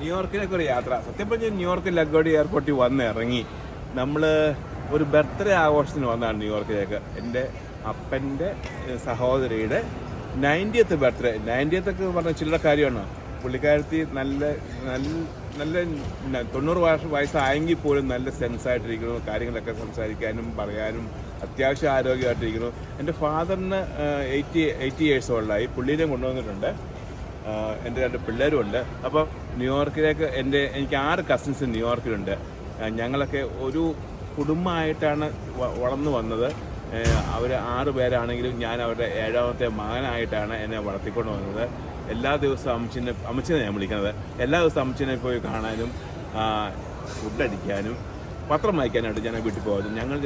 ന്യൂയോർക്കിലേക്ക് ഒരു യാത്ര. സത്യം പറഞ്ഞാൽ ന്യൂയോർക്ക് ലഗോഡി എയർപോർട്ടിൽ വന്ന് ഇറങ്ങി നമ്മൾ ഒരു ബർത്ത്ഡേ ആഘോഷത്തിന് വന്നതാണ് ന്യൂയോർക്കിലേക്ക്. എൻ്റെ അപ്പൻ്റെ സഹോദരിയുടെ 90th ബർത്ത്ഡേ. 90th ഒക്കെ പറഞ്ഞ ചില്ലറ കാര്യമാണ്. പുള്ളിക്കാരത്തി നല്ല നല്ല നല്ല 90 വയസ്സായെങ്കിൽ പോലും നല്ല സെൻസായിട്ടിരിക്കുന്നു, കാര്യങ്ങളൊക്കെ സംസാരിക്കാനും പറയാനും അത്യാവശ്യം ആരോഗ്യമായിട്ടിരിക്കുന്നു. എൻ്റെ ഫാദറിന് 80 years ഓൾഡായി. പുള്ളീനെയും കൊണ്ടുവന്നിട്ടുണ്ട്. എൻ്റെ 2 പിള്ളേരും ഉണ്ട്. അപ്പോൾ ന്യൂയോർക്കിലേക്ക് എനിക്ക് 6 കസിൻസ് ന്യൂയോർക്കിലുണ്ട്. ഞങ്ങളൊക്കെ ഒരു കുടുംബമായിട്ടാണ് വളർന്നു വന്നത്. അവർ 6 പേരാണെങ്കിലും ഞാൻ അവരുടെ 7ാമത്തെ മകനായിട്ടാണ് എന്നെ വളർത്തിക്കൊണ്ട് വന്നത്. എല്ലാ ദിവസവും അമ്മച്ചിനെ ഞാൻ വിളിക്കുന്നത്. എല്ലാ ദിവസവും അമ്മച്ചിനെ പോയി കാണാനും ഫുഡടിക്കാനും പത്രം വായിക്കാനായിട്ട് ഞാൻ വീട്ടിൽ പോകുന്നത്. ഞങ്ങൾ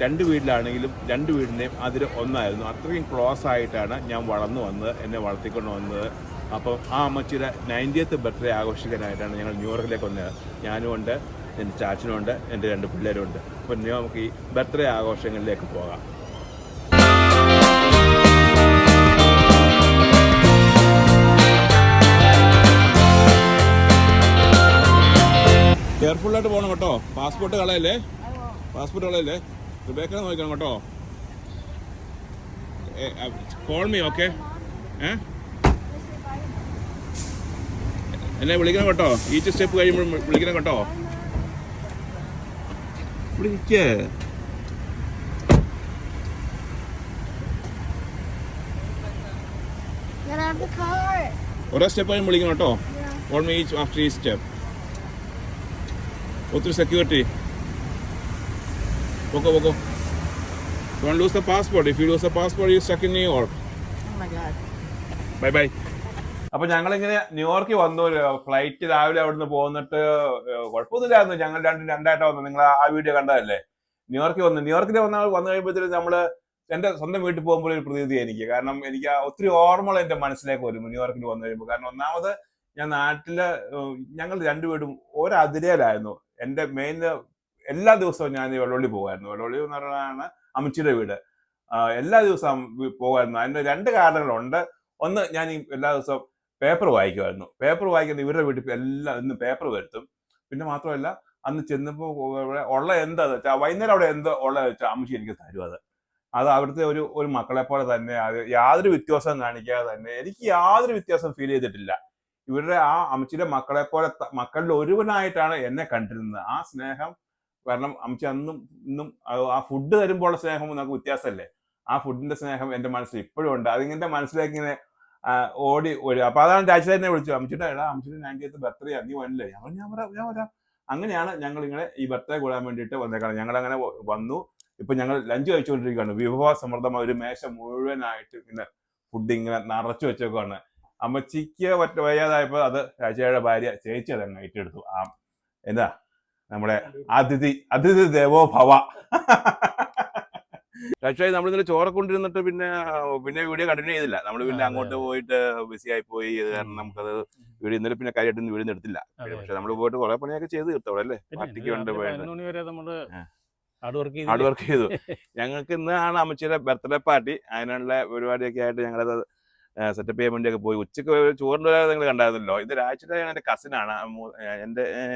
രണ്ട് വീട്ടിലാണെങ്കിലും 2 വീടിൻ്റെയും അതിൽ ഒന്നായിരുന്നു. അത്രയും ക്ലോസ് ആയിട്ടാണ് ഞാൻ വളർന്നു വന്നത്, എന്നെ വളർത്തിക്കൊണ്ട് വന്നത്. അപ്പോൾ ആ അമ്മച്ചിയുടെ 90th ബർത്ത്ഡേ ആഘോഷിക്കാനായിട്ടാണ് ഞങ്ങൾ ന്യൂയോർക്കിലേക്ക് വന്നത്. ഞാനും ഉണ്ട്, എൻ്റെ ചാച്ചനുണ്ട്, എൻ്റെ 2 പിള്ളേരും ഉണ്ട്. അപ്പോൾ നമുക്ക് ഈ ബർത്ത്ഡേ ആഘോഷങ്ങളിലേക്ക് പോകാം. കെയർഫുള്ളായിട്ട് പോകണം കേട്ടോ. പാസ്പോർട്ട് കളയല്ലേ. റിബേക്ക നോക്കണം കേട്ടോ. Call me, okay? എന്നെ വിളിക്കണം കേട്ടോ. ഈച്ച് സ്റ്റെപ്പ് കഴിയുമ്പോൾ വിളിക്കണം കേട്ടോ. വിളിക്കേ. ഓരോ സ്റ്റെപ്പ് കഴിയുമ്പോൾ വിളിക്കണം കേട്ടോ. Call me each after each step. ഒത്തിരി സെക്യൂരിറ്റി. പോക്കോ. Don't lose the passport. If you lose the passport, you're stuck in New York. Oh my God. Bye. അപ്പൊ ഞങ്ങളിങ്ങനെ ന്യൂയോർക്കിൽ വന്നു. ഫ്ലൈറ്റ് രാവിലെ അവിടുന്ന് പോന്നിട്ട് കുഴപ്പമൊന്നുമില്ലായിരുന്നു. ഞങ്ങൾ രണ്ടായിട്ടാ വന്നു. നിങ്ങൾ ആ വീഡിയോ കണ്ടതല്ലേ. ന്യൂയോർക്കിൽ വന്നു കഴിയുമ്പോഴത്തേക്കും നമ്മള് എന്റെ സ്വന്തം വീട്ടിൽ പോകുമ്പോൾ ഒരു പ്രതീതി എനിക്ക്. കാരണം എനിക്ക് ഒത്തിരി ഓർമ്മകൾ എന്റെ മനസ്സിലേക്ക് വരും ന്യൂയോർക്കിൽ വന്നു കഴിയുമ്പോൾ. കാരണം ഒന്നാമത് ഞാൻ ഞങ്ങൾ 2 വീടും ഒരതിരയിലായിരുന്നു. എന്റെ മെയിൻ എല്ലാ ദിവസവും ഞാൻ വെള്ളോളി പോകുമായിരുന്നു. വെള്ളോളി എന്ന് പറഞ്ഞാണ് അമ്മച്ചിയുടെ വീട്. എല്ലാ ദിവസവും പോകുമായിരുന്നു. അതിന് 2 കാരണങ്ങളുണ്ട്. ഒന്ന്, ഞാൻ എല്ലാ ദിവസവും പേപ്പർ വായിക്കുമായിരുന്നു. പേപ്പർ വായിക്കുന്ന ഇവരുടെ വീട്ടിൽ ഇന്ന് പേപ്പർ വരുത്തും. പിന്നെ മാത്രമല്ല, അന്ന് ചെന്നപ്പോൾ ഉള്ള എന്താ വെച്ചാൽ വൈകുന്നേരം അവിടെ എന്തോ ഉള്ളത് വെച്ചാൽ അമ്മച്ചി എനിക്ക് തരും. അത് അവിടുത്തെ ഒരു മക്കളെ പോലെ തന്നെ, അത് യാതൊരു വ്യത്യാസവും കാണിക്കാതെ തന്നെ എനിക്ക് യാതൊരു വ്യത്യാസം ഫീൽ ചെയ്തിട്ടില്ല. ഇവരുടെ ആ അമ്മച്ചിയുടെ മക്കളെ പോലെ മക്കളിൽ ഒരുവനായിട്ടാണ് എന്നെ കണ്ടിരുന്നത്. ആ സ്നേഹം, കാരണം അമ്മച്ചി അന്നും ഇന്നും ആ ഫുഡ് തരുമ്പോഴുള്ള സ്നേഹം നമുക്ക് വ്യത്യാസമല്ലേ. ആ ഫുഡിന്റെ സ്നേഹം എന്റെ മനസ്സിൽ ഇപ്പോഴും ഉണ്ട്. അതിങ്ങനെ മനസ്സിലേക്ക് ഇങ്ങനെ ഓടി വരും. അപ്പൊ അതാണ് ചാച്ചി തന്നെ വിളിച്ചു, അമ്മച്ചിയുടെ 90th ബർത്ത്ഡേ നീ വന്നില്ലേ? ഞാൻ വരാം. അങ്ങനെയാണ് ഞങ്ങൾ ഇങ്ങനെ ഈ ബർത്ത്ഡേ കൂടാൻ വേണ്ടിയിട്ട് വന്നേക്കാണ്. ഞങ്ങൾ അങ്ങനെ വന്നു. ഇപ്പൊ ഞങ്ങൾ ലഞ്ച് കഴിച്ചുകൊണ്ടിരിക്കുകയാണ്. വിഭവസമൃദ്ധമായ ഒരു മേശ മുഴുവനായിട്ട് ഇങ്ങനെ ഫുഡ് ഇങ്ങനെ നിറച്ചു വെച്ചേക്കാണ്. അമ്മച്ചിക്ക് വയ്യാതായപ്പോ അത് ചാച്ചിയുടെ ഭാര്യ ചേച്ചി അതങ്ങ് ഏറ്റെടുത്തു. എന്താ നമ്മുടെ അതിഥി ദേവോ ഭവ. ചാച്ചായി നമ്മളിന്നലെ ചോറൊക്കെ കൊണ്ടിരുന്നിട്ട് പിന്നെ വീഡിയോ കണ്ടിന്യൂ ചെയ്തില്ല. നമ്മൾ പിന്നെ അങ്ങോട്ട് പോയിട്ട് ബിസി ആയി പോയി. കാരണം നമുക്കത് വീഡിയോ ഇന്നലെ പിന്നെ കാര്യമായിട്ട് വീഡിയോ എടുത്തില്ല. പക്ഷെ നമ്മൾ പോയിട്ട് കുറെ പണിയൊക്കെ ചെയ്ത് തീർത്തോടെ അല്ലേ. പാർട്ടിക്ക് കൊണ്ട് ഹാർഡ് വർക്ക് ചെയ്തു. ഞങ്ങൾക്ക് ഇന്നാണ് അമ്മച്ചിയുടെ ബർത്ത്ഡേ പാർട്ടി. അതിനുള്ള പരിപാടിയൊക്കെ ആയിട്ട് ഞങ്ങളത് സെറ്റപ്പ് ചെയ്യാൻ വേണ്ടിയൊക്കെ പോയി. ഉച്ചക്ക് ചോറിൻ്റെ വരാതെ നിങ്ങൾ കണ്ടായിരുന്നല്ലോ. ഇത് രാജ്യത്തെ എൻ്റെ കസിനാണ്.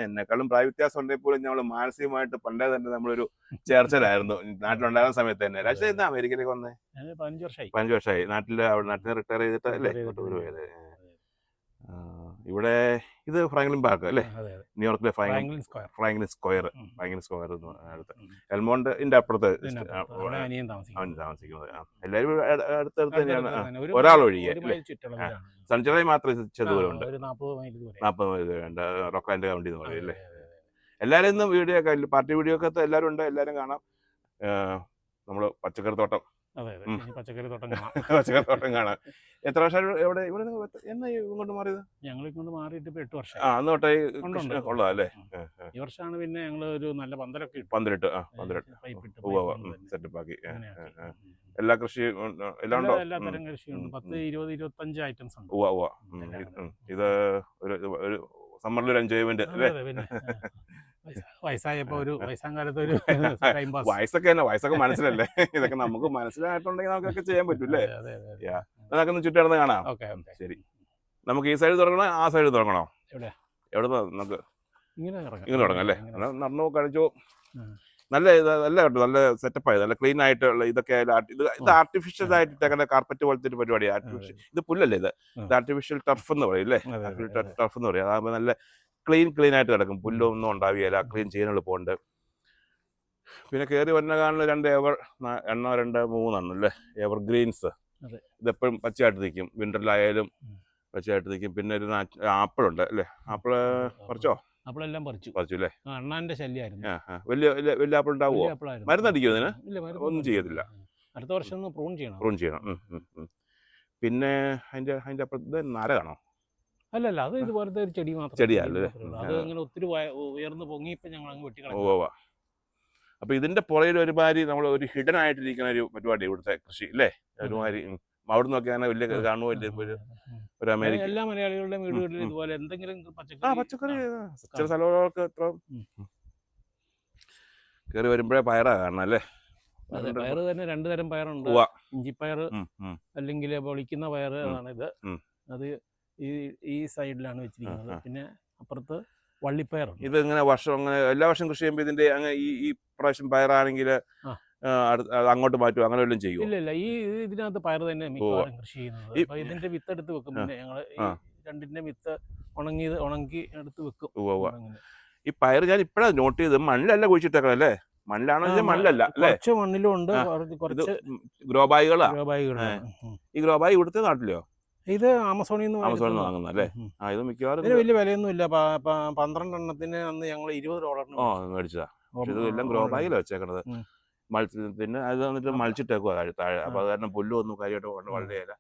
എന്നെക്കാളും പ്രായ വ്യത്യാസം ഉണ്ടെങ്കിൽ പോലും നമ്മൾ മാനസികമായിട്ട് പണ്ടേ തന്നെ നമ്മളൊരു ചേർച്ചലായിരുന്നു നാട്ടിലുണ്ടായിരുന്ന സമയത്ത് തന്നെ. രാജ്യത്തെ എന്താ അമേരിക്കയിലേക്ക് വന്നേ? 15 വർഷമായി. നാട്ടിൽ റിട്ടയർ ചെയ്തിട്ട് അല്ലേ പോയത്. ഇവിടെ ഇത് ഫ്രാങ്ക്ലിൻ പാർക്ക് അല്ലേ, ന്യൂയോർക്കിലെ ഫ്രാങ്ക്ലിൻ സ്ക്വയർ അടുത്ത് എൽമോണ്ടിന്റെ അപ്പുറത്ത് താമസിക്കുന്നത്. എല്ലാവരും അടുത്തടുത്ത് തന്നെയാണ്, ഒരാളൊഴികെ. സൺചറായി മാത്രമേ ചെറുദൂരമുണ്ട്, 40 മൈൽ ദൂരമുണ്ട്. റോക്ക്ലാൻഡ് കൗണ്ടി എന്ന് പറയും അല്ലേ. എല്ലാവരും ഇന്നും വീഡിയോ ഒക്കെ, പാർട്ടി വീഡിയോ ഒക്കെ എല്ലാവരും ഉണ്ട്, എല്ലാവരും കാണാം. നമ്മള് പച്ചക്കറി തോട്ടം കാണാം. എത്ര വർഷം ഇവിടെ എന്നാ ഇങ്ങോട്ട് മാറിയത്? ഞങ്ങൾ ഇങ്ങോട്ട് മാറിയിട്ട് 8 വർഷം. അന്ന് തൊട്ടേ കൊള്ളാം അല്ലേ. ഈ വർഷമാണ് പിന്നെ ഞങ്ങള് ഒരു നല്ല പന്തലിട്ട് സെറ്റപ്പ് ആക്കി. എല്ലാ കൃഷിയും എല്ലാം ഉണ്ടോ? എല്ലാത്തരം കൃഷിയുണ്ട്. 10, 20, 25 ഐറ്റംസ് ഉണ്ട്. ഇത് ഒരു സമ്മറിൽ ഒരു എൻജോയ്മെന്റ് അല്ലേ. വയസ്സായപ്പോ ഒരു വയസ്സാകാലത്ത് ഒരു വയസ്സൊക്കെ മനസ്സിലല്ലേ. ഇതൊക്കെ നമുക്ക് മനസ്സിലായിട്ടുണ്ടെങ്കിൽ നമുക്കൊക്കെ ചെയ്യാൻ പറ്റൂല്ലേ. അതൊക്കെ ഒന്ന് ചുറ്റി നടന്ന് കാണാം. ശരി, നമുക്ക് ഈ സൈഡ് തുറക്കണോ ആ സൈഡ് തുറക്കണോ? എവിടെ നമുക്ക് ഇങ്ങനെ ഇറങ്ങാം. ഇങ്ങനെ തുടങ്ങാം അല്ലേ? ഇങ്ങനെ. നടന്നു കാണിച്ചു. ഉം. നല്ല നല്ല കേട്ടോ, നല്ല സെറ്റപ്പ് ആയത്, നല്ല ക്ലീൻ ആയിട്ടുള്ള ഇതൊക്കെ. ഇത് ആർട്ടിഫിഷ്യൽ ആയിട്ട് അങ്ങനെ കാർപ്പറ്റ് പോലത്തെ ഒരു പരിപാടി. ആർട്ടിഫിഷ്യൽ ഇത് പുല്ലല്ലേ, ഇത് ആർട്ടിഫിഷ്യൽ ടർഫ് എന്ന് പറയും അല്ലേ? ടർഫ് എന്ന് പറയും. അതാകുമ്പോൾ നല്ല ക്ലീൻ ആയിട്ട് കിടക്കും, പുല്ലൊന്നും ഉണ്ടാവുകയില്ല, ക്ലീൻ ചെയ്യാൻ എളുപ്പമുണ്ട്. പിന്നെ കയറി വന്ന കാണുന്ന 2 അല്ലേ എവർഗ്രീൻസ്. ഇതെപ്പോഴും പച്ചയായിട്ട് നിൽക്കും, വിന്ററിലായാലും പച്ചയായിട്ട് നിൽക്കും. പിന്നെ ഒരു ആപ്പിളുണ്ട് അല്ലേ? ആപ്പിള് പറിച്ചോ? ആപ്പിളെല്ലാം പറിച്ചു അല്ലേ? അണ്ണാന്റെ ശല്യമായിരുന്നു. വലിയ ആപ്പിൾ ഉണ്ടാവുമോ? മരുന്നടിക്കുമോ ഇതിന്? ഒന്നും ചെയ്യത്തില്ല. അടുത്ത വർഷം ഒന്ന് പ്രൂൺ ചെയ്യണം. പിന്നെ അതിന്റെ അപ്പുറത്ത് നാരകാണോ? അല്ലല്ല, അത് ഇതുപോലത്തെ ഒരു ചെടി മാത്രം. ചെടിയല്ലേ? അത് അങ്ങനെ ഒത്തിരി ഉയർന്നു പൊങ്ങിയപ്പോ ഞങ്ങൾ അങ്ങ് വെട്ടിക്കളഞ്ഞു. അപ്പൊ ഇതിന്റെ പുറകിൽ ഒരുമാതിരി നമ്മൾ ഒരു ഹിഡൻ ആയിട്ടിരിക്കുന്ന ഒരു പരിപാടി ഇവിടുത്തെ കൃഷി അല്ലേ? ഒരുമാതിരി അവിടെ നോക്കിയാൽ വലിയ കാണുമോ? ഒരു അമേരിക്ക എല്ലാ മലയാളികളുടെ വീടുകളിൽ ഇതുപോലെ എന്തെങ്കിലും പച്ചക്കറി ചില സ്ഥലങ്ങളൊക്കെ എത്ര കയറി വരുമ്പോഴേ പയറാ കാണണം അല്ലേ? പയറ് തന്നെ 2 തരം പയറുണ്ട്. ഇഞ്ചിപ്പയർ അല്ലെങ്കിൽ പൊളിക്കുന്ന പയറ്, അതാണിത്. അത് ഈ സൈഡിലാണ് വെച്ചിരിക്കുന്നത്. പിന്നെ അപ്പുറത്ത് വള്ളിപ്പയർ. ഇത് ഇങ്ങനെ അങ്ങനെ എല്ലാ വർഷം കൃഷി ചെയ്യുമ്പോൾ ഇതിന്റെ ഈ പ്രാവശ്യം പയറാണെങ്കിൽ അങ്ങോട്ട് മാറ്റും, അങ്ങനെ വല്ലതും ചെയ്യും? ഇല്ല, ഇതിനകത്ത് പയർ തന്നെ മിക്കവാറും കൃഷി ചെയ്യുന്നത്. അപ്പൊ ഇതിന്റെ വിത്ത് എടുത്ത് വെക്കും. പിന്നെ ഞങ്ങള് രണ്ടിന്റെ വിത്ത് ഉണക്കി എടുത്ത് വെക്കും. ഈ പയർ ഞാൻ ഇപ്പഴാണ് നോട്ട് ചെയ്ത്, മണ്ണിലല്ല കുഴിച്ചിട്ടേക്കണം അല്ലേ? മണ്ണിലാണോ? മണ്ണിലല്ല അല്ലേ? കുറച്ച് മണ്ണിലും ഉണ്ട്, കുറച്ച് ഗ്രോ ബാഗുകളാ. ഈ ഗ്രോ ബാഗ് ഇവിടുത്തെ നാട്ടിലോ? ഇത് ആമസോണിൽ നിന്ന് വാങ്ങുന്നത് അല്ലേ? ഇത് മിക്കവാറും വലിയ വിലയൊന്നും ഇല്ല. 12 എണ്ണത്തിന് അന്ന് ഞങ്ങൾ $20 മേടിച്ചതാ. ഇതെല്ലാം ഗ്രോ ബാഗിലാണ് വെച്ചേക്കണത്. പിന്നെ അത് വന്നിട്ട് മളിച്ചിട്ടേക്കുവാ താഴെ. അപ്പൊ അത് കാരണം പുല്ലും ഒന്നും കാര്യമായിട്ട് വളരെയില്ല.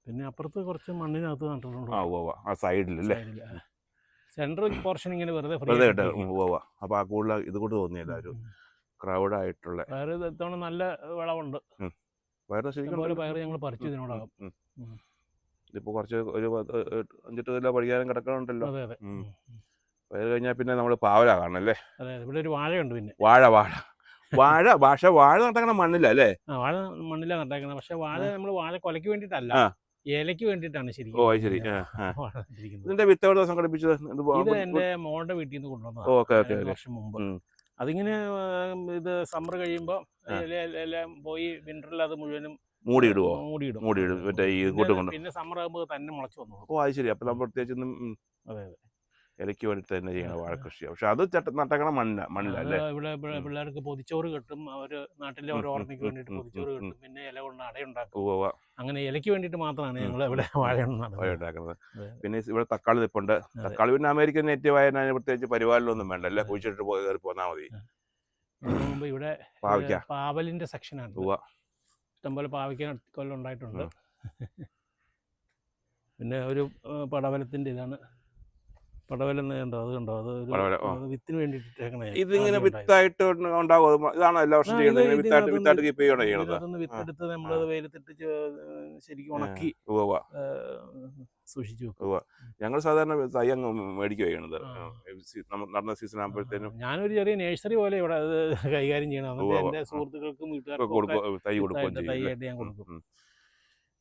പിന്നെ അപ്പുറത്ത് കുറച്ച് മണ്ണിനകത്ത് നട്ടിട്ടുണ്ട്. ആ സൈഡിൽ അല്ലേ? സെൻട്രൽ പോർഷൻ ഇങ്ങനെ വെറുതെ അപ്പൊ ആ കൂടുതൽ ഇത് കൊണ്ട് തോന്നിയല്ല, ഒരു ക്രൗഡ് ആയിട്ടുള്ള. ഇത്തവണ നല്ല വിളവുണ്ട്. പയർ ഞങ്ങൾ പറിച്ചു ഇതിനോടകം. ഇതിപ്പോ കുറച്ച് ഒരു 5-8 കിലോ പഠിക്കാനും കിടക്കണുണ്ടല്ലോ. പയർ കഴിഞ്ഞാൽ പിന്നെ നമ്മള് പാവല കാണണല്ലേ? ഇവിടെ ഒരു വാഴയുണ്ട്. പിന്നെ വാഴ നട്ടേക്കണ മണ്ണില്ല അല്ലേ? വാഴ മണ്ണിലാണ് നട്ടേക്കണത്. പക്ഷെ വാഴ നമ്മൾ വാഴ കൊലയ്ക്ക് വേണ്ടിയിട്ടല്ല, ഇലയ്ക്ക് വേണ്ടിയിട്ടാണ്. ശരി. ഇതിന്റെ വിത്ത് എവിടെ സംഘടിപ്പിച്ചത്? ഇത് എന്റെ മോളുടെ വീട്ടിൽ നിന്ന് കൊണ്ടുവന്നത് വർഷം മുമ്പ്. അതിങ്ങനെ ഇത് സമ്മർ കഴിയുമ്പോ എല്ലാം പോയി വിന്ററിൽ അത് മുഴുവനും മൂടിയിടും. പിന്നെ സമ്മർ ആകുമ്പോൾ തന്നെ മുളച്ചു വന്നു. അത് ശരി. അപ്പൊ നമ്മൾ പ്രത്യേകിച്ചൊന്നും ഇലയ്ക്ക് വേണ്ടിട്ട് തന്നെ ചെയ്യണം വാഴ കൃഷി. പക്ഷെ അത് നട്ടക്കണ മണ്ണിലല്ലേ? ഇവിടെ പിള്ളേർക്ക് പൊതിച്ചോറ് കിട്ടും. അവര് നാട്ടിലെ ഓരോ ഓർമ്മയ്ക്ക് വേണ്ടിട്ട് പൊതിച്ചോറ് കിട്ടും. പിന്നെ ഇല കൊണ്ട് അടയുണ്ടാക്കും. അങ്ങനെ ഇലയ്ക്ക് വേണ്ടിട്ട് മാത്രമാണ് ഞങ്ങൾ ഇവിടെ വാഴ ഉണ്ടാക്കുന്നത്. പിന്നെ ഇവിടെ തക്കാളി നിപ്പുണ്ട്. തക്കാളി പിന്നെ അമേരിക്കൻ നേറ്റീവ് ആയ പ്രത്യേകിച്ച് പരിപാലനമൊന്നും വേണ്ട അല്ലേ? കുഴിച്ചിട്ട് കയറി പോന്നാ മതി. ഇവിടെ പാവലിന്റെ സെക്ഷനാണ്. ഇഷ്ടംപോലെ പാവയ്ക്ക കൊല്ലം ഉണ്ടായിട്ടുണ്ട്. പിന്നെ ഒരു പടവലത്തിന്റെ ഇതാണ്. പടവലം കണ്ടോ? അത് കണ്ടോ? അത് വിത്തിന് വേണ്ടിട്ടേക്കണേ. ഇതിങ്ങനെ വിത്തായിട്ട് ഉണ്ടാവും. ഇതാണോ എല്ലാ വർഷം ചെയ്യുന്നത്? വിത്തായിട്ട് കീപ്പ് ചെയ്യണോ ചെയ്യണത്? വിത്തെടുത്ത് നമ്മളത് വെയിലത്തിട്ട് ശരിക്കും ഉണക്കി സൂക്ഷിച്ചു വെക്കുക. ഞങ്ങൾ സാധാരണ തൈ അങ്ങ് മേടിക്കുക ചെയ്യണത് നടന്ന സീസൺ ആകുമ്പോഴത്തേനും. ഞാനൊരു ചെറിയ നഴ്സറി പോലെ ഇവിടെ അത് കൈകാര്യം ചെയ്യണം. എന്റെ സുഹൃത്തുക്കൾക്കും വീട്ടുകാർക്കും തൈ കൊടുക്കുകയും തൈയായിട്ട് ഞാൻ കൊടുക്കും.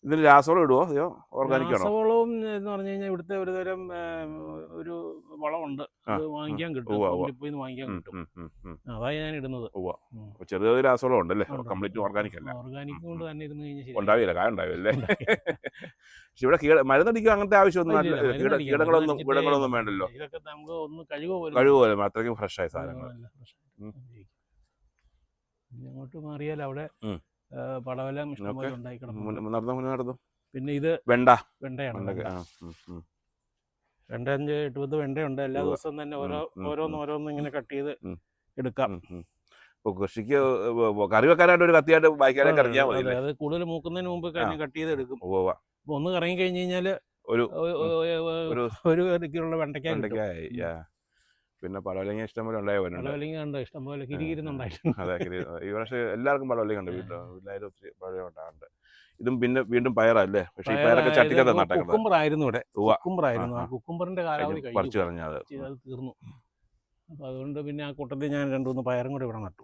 ഇതിന് രാസവളം ഇടുവോ? അതെയോ ഓർഗാനിക് ആണോ? രാസവളവും എന്ന് പറഞ്ഞു കഴിഞ്ഞാൽ ഇവിടുത്തെ ഒരു തരം ഒരു വളമുണ്ട്, അത് വാങ്ങിക്കാൻ കിട്ടും. വാങ്ങിക്കാൻ കിട്ടും. അതാണ് ഞാൻ ഇടുന്നത്. ചെറിയ രാസവളം ഉണ്ടല്ലേ? കംപ്ലീറ്റ് ഓർഗാനിക് അല്ല. ഓർഗാനിക് കൊണ്ട് തന്നെ ഇരുന്ന് കഴിഞ്ഞാൽ ഉണ്ടാവില്ല, കായ ഉണ്ടാവില്ലേ? പക്ഷെ ഇവിടെ മരുന്നടിക്കുക അങ്ങനത്തെ ആവശ്യമൊന്നും, കീടങ്ങളൊന്നും വേണ്ടല്ലോ. ഇതൊക്കെ നമുക്ക് ഒന്ന് കഴുകുപോലെ അത്രയ്ക്കും ഫ്രഷ് ആയ സാധനങ്ങൾ. അങ്ങോട്ട് മാറിയാൽ അവിടെ പടവലം ഇഷ്ടംപോലെ നടന്നു. പിന്നെ ഇത് വെണ്ടയാണ്. വെണ്ട 5-8 വെണ്ടയുണ്ട്. എല്ലാ ദിവസവും തന്നെ ഓരോന്ന് ഇങ്ങനെ കട്ട് ചെയ്ത് എടുക്കാം. കൃഷിക്ക് കറി വെക്കാനായിട്ട് ഒരു കത്തിയായിട്ട് വായിക്കാനൊക്കെ ഇറങ്ങിയാൽ മതി. അത് കൂടുതൽ മൂക്കുന്നതിന് മുമ്പ് കട്ട് ചെയ്ത് എടുക്കും. അപ്പൊ ഒന്ന് കറങ്ങി കഴിഞ്ഞ് കഴിഞ്ഞാല് ഒരു കിലുള്ള വെണ്ടയ്ക്കായി. പിന്നെ പടവലങ്ങ ഇഷ്ടംപോലെ ഉണ്ടായിരുന്നു. ഇഷ്ടംപോലെ കിരികിരുന്നുണ്ടായിട്ടുണ്ട്. അതെ, ഈ വർഷം എല്ലാവർക്കും പടവലങ്ങ ഉണ്ട്. എല്ലാവരും ഒത്തിരി പടവലങ്ങ ഉണ്ടാകുന്നുണ്ട്. ഇതും പിന്നെ വീണ്ടും പയറല്ലേ? പക്ഷേ ഈ പയറൊക്കെ ചട്ടിക്കകത്ത് നട്ടേക്കുന്നത്. കുക്കുംബറായിരുന്നു ഇവിടെ. കുക്കുംബറായിരുന്നു. ആ കുക്കുംബറിന്റെ കാലാവധി പറിച്ചു കളഞ്ഞത് തീർന്നു. അപ്പൊ അതുകൊണ്ട് പിന്നെ ആ കൂട്ടത്തിൽ ഞാൻ 2-3 പയറും കൂടെ ഇവിടെ നട്ടു.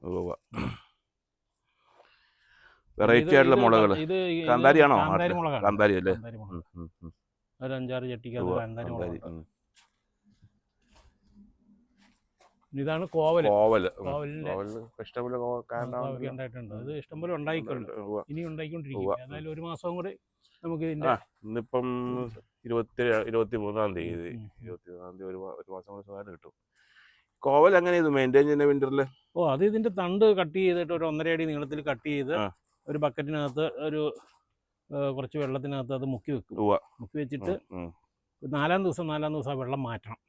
വെറൈറ്റി ആയിട്ടുള്ള മുളകള്. കാന്താരി ആണോ? കാന്താരി അല്ലേ? ഒരു 5-6 ചട്ടിക്കകത്ത് കാന്താരി മുളകുണ്ട്. ഇതാണ് കോവല്. കോവലിന്റെ ഉണ്ടായിട്ടുണ്ട്. അത് ഇഷ്ടംപോലെ ഉണ്ടായിക്കൊണ്ട് ഇനി ഉണ്ടായിക്കൊണ്ടിരിക്കും. ഏതായാലും ഒരു മാസം കൂടി നമുക്ക് ഇതിന്റെ ഇന്നിപ്പം 23-ാം തീയതി ഒരു മാസം കൂടി സാധനം കിട്ടും. കോവൽ എങ്ങനെ ഇത് മെയിൻറ്റെയിൻ ചെയ്യുന്ന വിന്ററിൽ? അത് ഇതിന്റെ തണ്ട് കട്ട് ചെയ്തിട്ട് ഒരു 1.5 അടി നീളത്തിൽ കട്ട് ചെയ്ത് ഒരു ബക്കറ്റിനകത്ത് ഒരു കുറച്ച് വെള്ളത്തിനകത്ത് അത് മുക്കി വെക്കും. മുക്കി വെച്ചിട്ട് 4-ാം ദിവസം ആ വെള്ളം മാറ്റണം.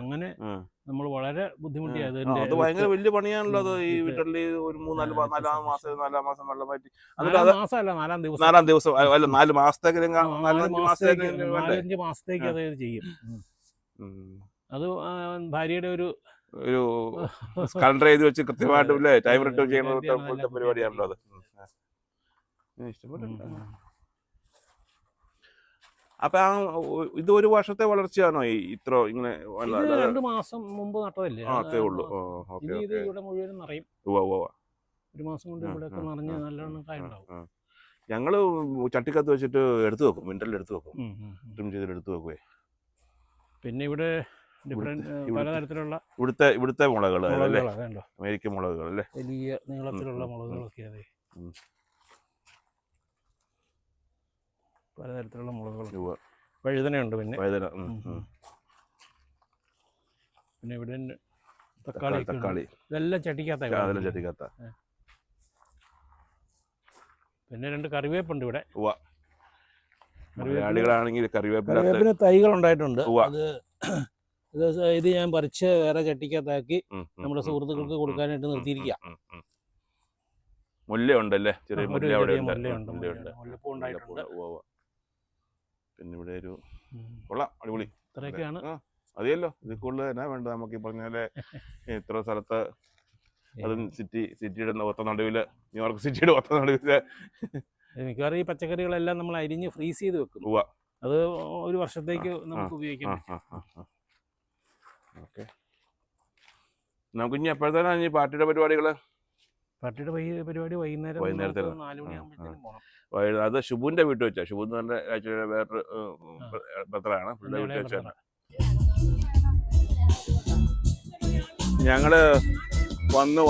അങ്ങനെ നമ്മൾ വളരെ ബുദ്ധിമുട്ടിയത്. ഭയങ്കര വലിയ പണിയാണല്ലോ അത്. ഈ വീട്ടിൽ ഒരു 4 മാസം വെള്ളം മാറ്റി. 4 ദിവസം അല്ല 4 മാസത്തേക്ക് 4-5 മാസത്തേക്ക് അത് ചെയ്യും. അത് ഭാര്യയുടെ ഒരു കലണ്ടർ എഴുതി വെച്ച് കൃത്യമായിട്ട് ടൈം ഇട്ട് ചെയ്യുന്ന പരിപാടിയാണല്ലോ അത്. ഇഷ്ടപ്പെട്ടില്ല. അപ്പൊ ഇത് ഒരു വർഷത്തെ വളർച്ചയാണോ ഇത്ര ഇങ്ങനെ? 2 മാസം മുമ്പ് നട്ടതല്ലേ ഉള്ളൂ. ഇത് ഇവിടെ മുഴുവൻ നിറയും. ഒരു മാസം കൊണ്ട് ഇവിടെ നിറഞ്ഞ് നല്ലോണം കായുണ്ടാവും. ഞങ്ങള് ചട്ടിക്കകത്ത് വെച്ചിട്ട് എടുത്തു വെക്കും, വിന്ററിൽ എടുത്തു വെക്കും, ട്രിം ചെയ്തിട്ട് എടുത്തു വെക്കുവേ. പിന്നെ ഇവിടെ പലതരത്തിലുള്ള ഇവിടുത്തെ മുളകൾ അല്ലേ, അമേരിക്കൻ മുളകുകൾ അല്ലേ, വലിയ നീളത്തിലുള്ള മുളകുകളൊക്കെ. അതെ, പലതരത്തിലുള്ള മുളകുകൾ. വഴുതനയുണ്ട്. പിന്നെ ഇവിടെ തക്കാളി ഇതെല്ലാം ചട്ടിക്കകത്ത. പിന്നെ 2 കറിവേപ്പുണ്ട് ഇവിടെ. കറിവേപ്പിന് തൈകൾ ഉണ്ടായിട്ടുണ്ട്. ഇത് ഞാൻ പറിച്ച് വേറെ ചട്ടിക്കകത്താക്കി നമ്മുടെ സുഹൃത്തുക്കൾക്ക് കൊടുക്കാനായിട്ട് നിർത്തിയിരിക്കുക. മുല്ലയുണ്ടല്ലേ, ചെറിയ മുല്ലപ്പൂ ഉണ്ടായിട്ടുണ്ട്. പിന്നെ ഇവിടെ ഒരു കൊള്ളാം, അടിപൊളി. ഇത്രയൊക്കെയാണ്. മതിയല്ലോ, ഇത് കൂടുതൽ എന്നാ വേണ്ടത് നമുക്ക്. ഈ പറഞ്ഞാല് ഇത്ര സ്ഥലത്ത്, അതും സിറ്റിയുടെ ഒത്ത നടുവില്, ന്യൂയോർക്ക് സിറ്റിയുടെ ഒത്ത നടുവില്. മിക്കവാറും ഈ പച്ചക്കറികളെല്ലാം നമ്മൾ അരിഞ്ഞ് ഫ്രീസ് ചെയ്ത് വെക്കും. അത് ഒരു വർഷത്തേക്ക് നമുക്ക് ഉപയോഗിക്കാം. നമുക്ക് ഇനി എപ്പോഴത്തേനാണ് ഈ പാർട്ടിയുടെ പരിപാടികള്? പാർട്ടിയുടെ പരിപാടി വൈകുന്നേരം 4 മണിയാകുമ്പോഴത്തേനും പോകണം. അത് ഷുബുവിന്റെ വീട്ടിൽ വെച്ചാ. ഷുബു വേറൊരു ബ്രദറാണ്, പുള്ളിയുടെ വീട്ടിൽ വെച്ചാണ്. ഞങ്ങള് വന്നു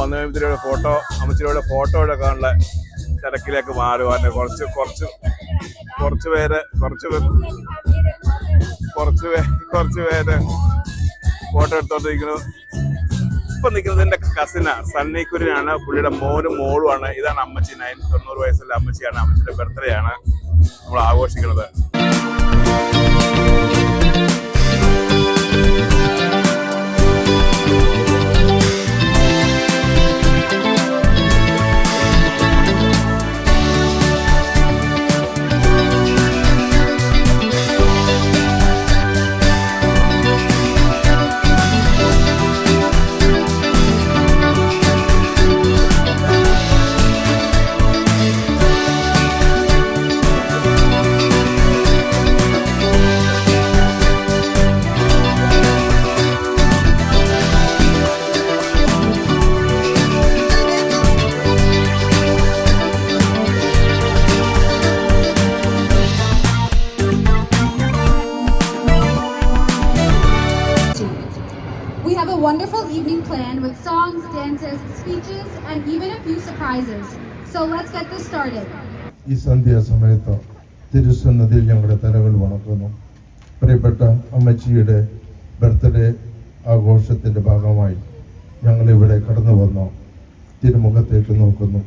ഫോട്ടോ, അമ്മച്ചിയുടെ ഫോട്ടോ എടുക്കാനുള്ള തിരക്കിലേക്ക് മാറുവാൻ കുറച്ച് പേര് ഫോട്ടോ എടുത്തോണ്ടിരിക്കുന്നു. ഇപ്പൊ നിൽക്കുന്നത് എന്റെ കസിനാ, സണ്ണിക്കുര്യനാണ്. പുള്ളിയുടെ മോനും മോളുമാണ്. ഇതാണ് അമ്മച്ചി, 90 വയസ്സുള്ള അമ്മച്ചിയാണ്. അമ്മച്ചിയുടെ ബർത്ത്ഡേ ആണ് നമ്മൾ ആഘോഷിക്കുന്നത്. Wonderful evening planned with songs, dances, speeches, and even a few surprises. So let's get this started. ഈ സന്ധ്യാസമയത്ത് തിരുസന്നിധിയിൽ ഞങ്ങളുടെ തലകൾ വണക്കുന്നു. പ്രിയപ്പെട്ട അമ്മച്ചിയുടെ ബർത്ത്ഡേ ആഘോഷത്തിൻ്റെ ഭാഗമായി ഞങ്ങളിവിടെ കടന്നു വന്നു തിരുമുഖത്തേക്ക് നോക്കുന്നു.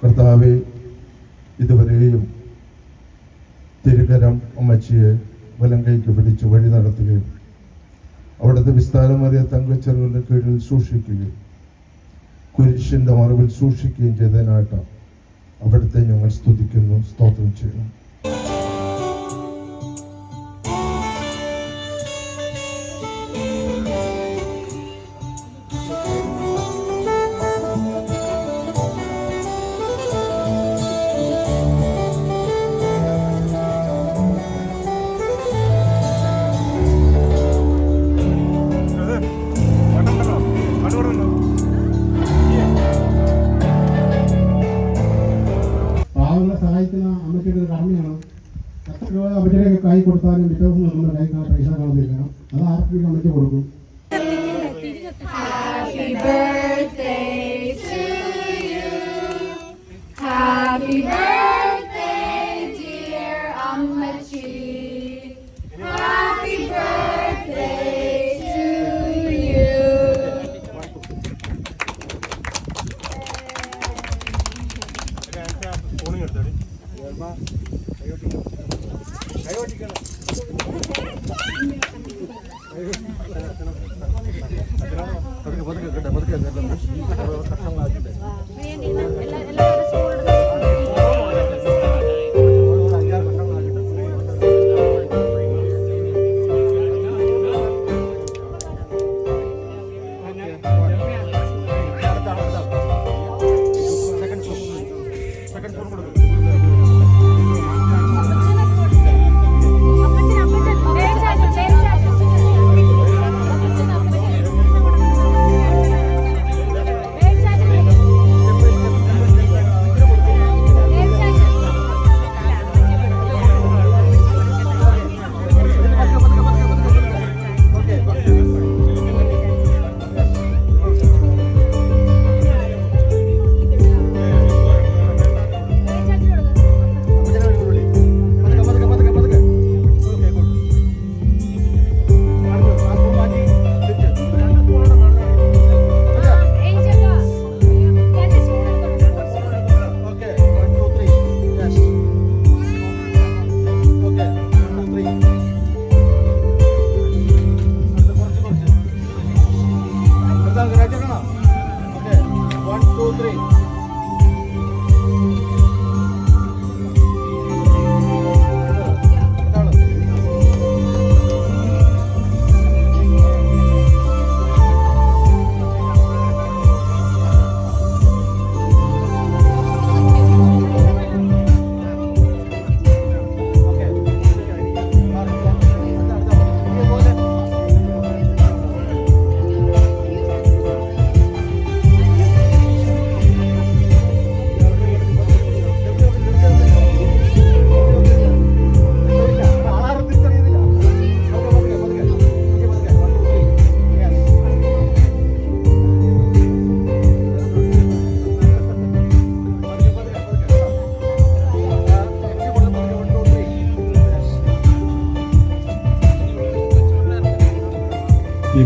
കർത്താവെ, ഇതുവരെയും തിരുകരം അമ്മച്ചിയെ വലങ്കൈക്ക് പിടിച്ച് വഴി നടത്തുകയും അവിടുത്തെ വിസ്താരമേറിയ തങ്കച്ചെറുകളുടെ കീഴിൽ സൂക്ഷിക്കുകയും കുരിശിന്റെ മറവിൽ സൂക്ഷിക്കുകയും ചെയ്തതിനായിട്ട് അവിടുത്തെ ഞങ്ങൾ സ്തുതിക്കുന്നു, സ്തോത്രം ചെയ്യുന്നു. സഹായിക്കുന്ന അമ്മച്ചിയുടെ ഒരു കടമയാണ് തന്നില്ല. അത് ആർക്ക് കണക്ക് കൊടുക്കും? Happy birthday to you. Happy birthday, dear Ammachi. Happy birthday to you.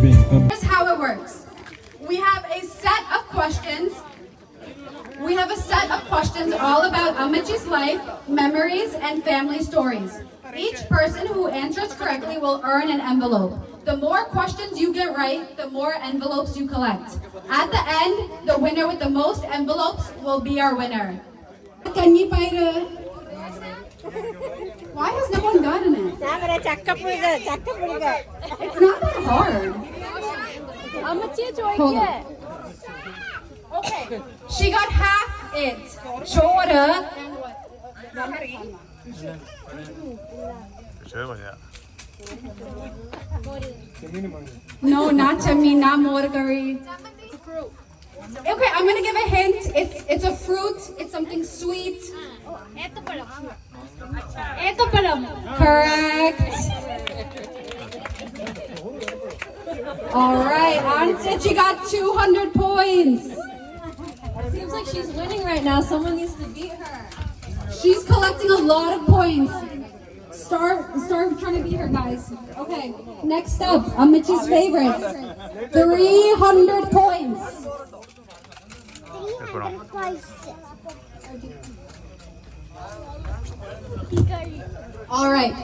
Here's how it works. We have a set of questions. We have a set of questions all about Ammachi's life, memories, and family stories. Each person who answers correctly will earn an envelope. The more questions you get right, the more envelopes you collect. At the end, the winner with the most envelopes will be our winner. Why has no one gotten it? It's not that hard. Hold on. Okay, she got half it. Chora. No, not chamini, not morgari. Okay, I'm gonna give a hint. It's a fruit. It's something sweet. Correct. All right, Ansit, she got 200 points. Seems like she's winning right now. Someone needs to beat her. She's collecting a lot of points. Start trying to beat her, guys. Okay, next up, Ammachi's favorites. 300 points. All right.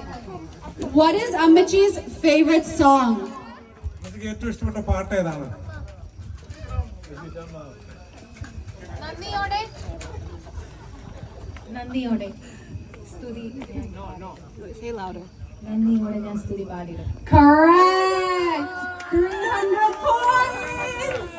What is Ammachi's favorite song? ഏറ്റവും ഇഷ്ടപ്പെട്ട പാട്ട് ഏതാണ്? നന്ദിയോടെ സ്തുതി. നന്ദിയോടെ ഞാൻ സ്തുതി പാടിയിടും. Correct. 300 points.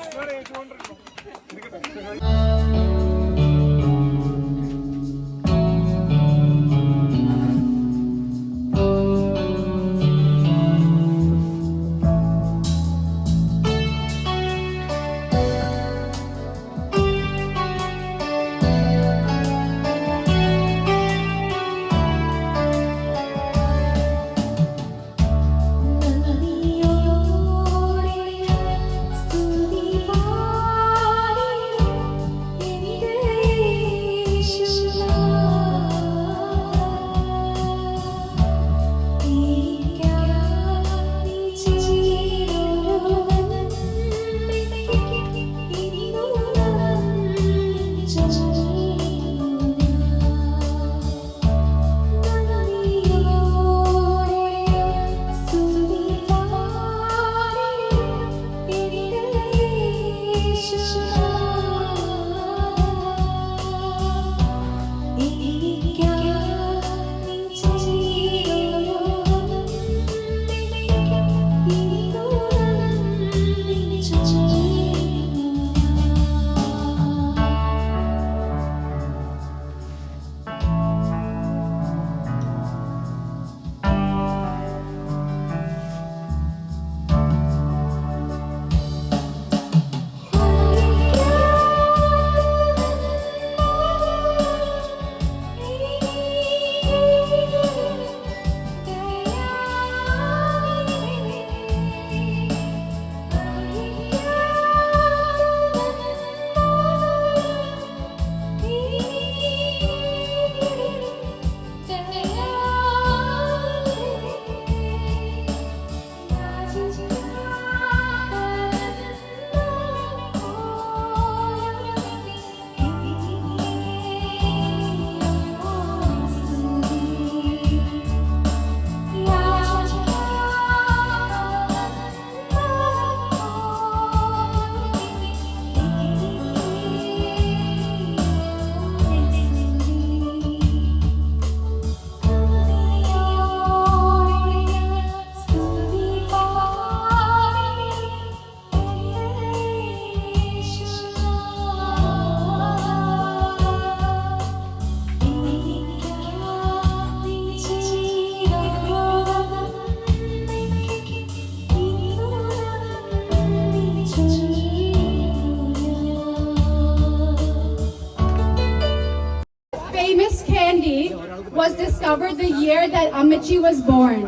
was discovered the year that Amachi was born?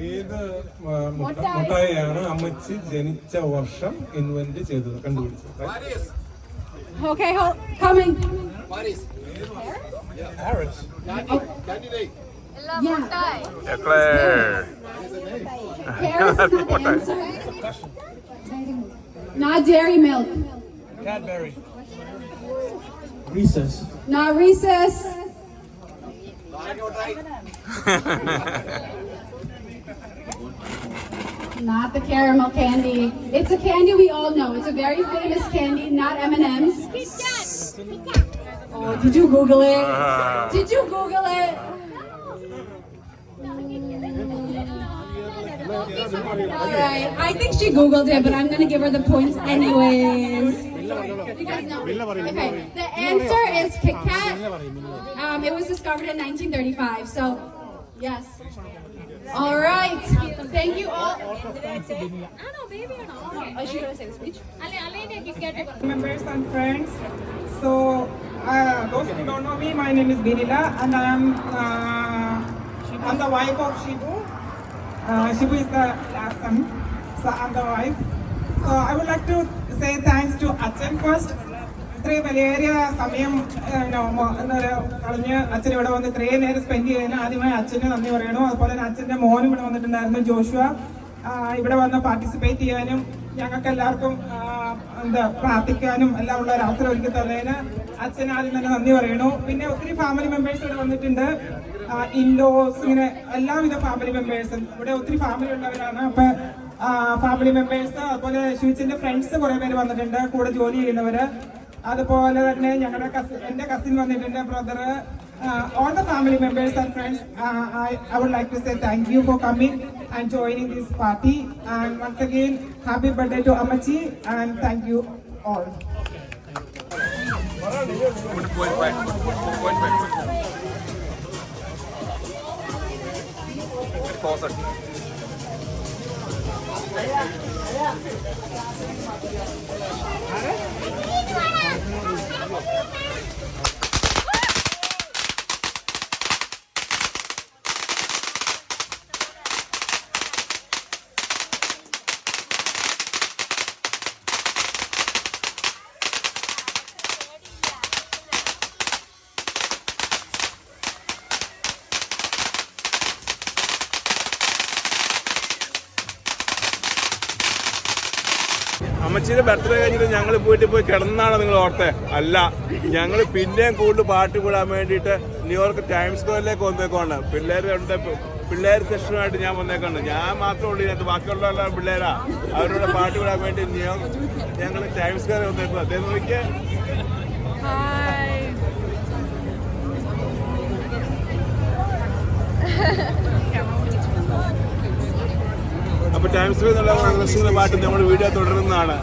ഏത് മുട്ടായിയാണ് അമ്മച്ചി ജനിച്ച വർഷം ഇൻവെന്റ് ചെയ്തത് കണ്ടുപിടിച്ചത്? Okay, coming. Harris. Yeah. Eclair. Paris is not the answer. Not dairy milk. Cadbury. Recess. Not Reese's. Not the caramel candy. It's a candy we all know. It's a very famous candy, not M&M's. Oh, did you Google it? Did you Google it? Alright, I think she Googled it, but I'm gonna give her the points anyways. Because no. Okay, the answer is Kit Kat. It was discovered in 1935, so yes. Alright, thank you all. Oh, she gonna say the speech? Members and friends. So, those who don't know me, my name is Binila, and I'm the wife of Shibu. Shibu is the last son, so I'm the wife. So, I would like to say thanks to Achan first. ഇത്രയും വലിയ സമയം കളഞ്ഞ് അച്ഛൻ ഇവിടെ വന്ന് ഇത്രയും നേരം spend ചെയ്യുന്നതിന് ആദ്യമായി അച്ഛന് നന്ദി പറയണു. അതുപോലെ തന്നെ അച്ഛൻ്റെ മോനും ഇവിടെ വന്നിട്ടുണ്ടായിരുന്നു, ജോഷുവ. ഇവിടെ വന്ന് പാർട്ടിസിപ്പേറ്റ് ചെയ്യാനും ഞങ്ങൾക്ക് എല്ലാവർക്കും പ്രാർത്ഥിക്കാനും എല്ലാം ഉള്ള ഒരു അവസരം ഒരുക്കി തന്നതിന് അച്ഛൻ ആദ്യം തന്നെ നന്ദി പറയണു. പിന്നെ ഒത്തിരി ഫാമിലി മെമ്പേഴ്സ് ഇവിടെ വന്നിട്ടുണ്ട്, ഇൻലോസ്, ഇങ്ങനെ എല്ലാവിധ ഫാമിലി മെമ്പേഴ്സും ഇവിടെ ഒത്തിരി ഫാമിലി ഉള്ളവരാണ്. അപ്പൊ ഫാമിലി മെമ്പേഴ്സ്, അതുപോലെ ഷൂച്ചിന്റെ ഫ്രണ്ട്സ് കുറെ പേര് വന്നിട്ടുണ്ട്, കൂടെ ജോലി ചെയ്യുന്നവര്. അതുപോലെ തന്നെ ഞങ്ങളുടെ എൻ്റെ കസിൻ വന്നിട്ടുണ്ട്, brother. All the family members and friends, I would like to say thank you for coming and joining this party. And once again, happy birthday to Amachi, and thank you all. അമ്മച്ചിയുടെ birthday കഴിഞ്ഞിട്ട് ഞങ്ങൾ പോയി കിടന്നാണ് നിങ്ങൾ ഓർത്തെ? അല്ല, ഞങ്ങൾ പിന്നെയും കൂടുതൽ പാട്ട് കൂടാൻ വേണ്ടിയിട്ട് ന്യൂയോർക്ക് ടൈംസ് സ്ക്വയറിലേക്ക് വന്നേക്കാണ്. പിള്ളേർ സെഷനുമായിട്ട് ഞാൻ വന്നേക്കാണ്. ഞാൻ മാത്രമേ ഉള്ളൂ ഇതിനകത്ത്, ബാക്കിയുള്ള പിള്ളേരാ. അവരോട് പാട്ട് കൂടാൻ വേണ്ടി ഞങ്ങൾ ടൈംസ് സ്ക്വയറിൽ വന്നേക്കും. അദ്ദേഹം നോക്കിയേ. അപ്പൊ ടൈംസ് സ്ക്വയർ എന്നുള്ള പാട്ട് നമ്മുടെ വീഡിയോ തുടരുന്നതാണ്.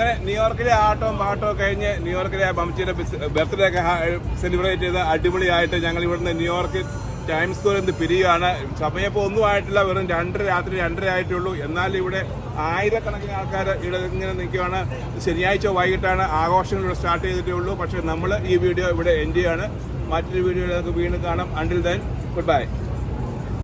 അങ്ങനെ ന്യൂയോർക്കിലെ ആട്ടവും പാട്ടവും കഴിഞ്ഞ് ന്യൂയോർക്കിലെ മമ്മച്ചിയുടെ ബർത്ത്ഡേ ഒക്കെ സെലിബ്രേറ്റ് ചെയ്ത് അടിപൊളിയായിട്ട് ഞങ്ങൾ ഇവിടുന്ന് ന്യൂയോർക്ക് ടൈംസ് സ്ക്വയറിൽ നിന്ന് പിരിയുകയാണ്. സമയം ഇപ്പോൾ ഒന്നും ആയിട്ടില്ല, വെറും 2:30 രാത്രി 2:30 ആയിട്ടുള്ളൂ. എന്നാൽ ഇവിടെ ആയിരക്കണക്കിന് ആൾക്കാർ ഇവിടെ ഇങ്ങനെ നിൽക്കുകയാണ്. ശനിയാഴ്ച വൈകിട്ടാണ് ആഘോഷങ്ങൾ ഇവിടെ സ്റ്റാർട്ട് ചെയ്തിട്ടേ ഉള്ളൂ. പക്ഷേ നമ്മൾ ഈ വീഡിയോ ഇവിടെ എൻഡ് ചെയ്യാണ്. മറ്റൊരു വീഡിയോയിൽ നമുക്ക് വീണ്ടും കാണാം. Until then good bye.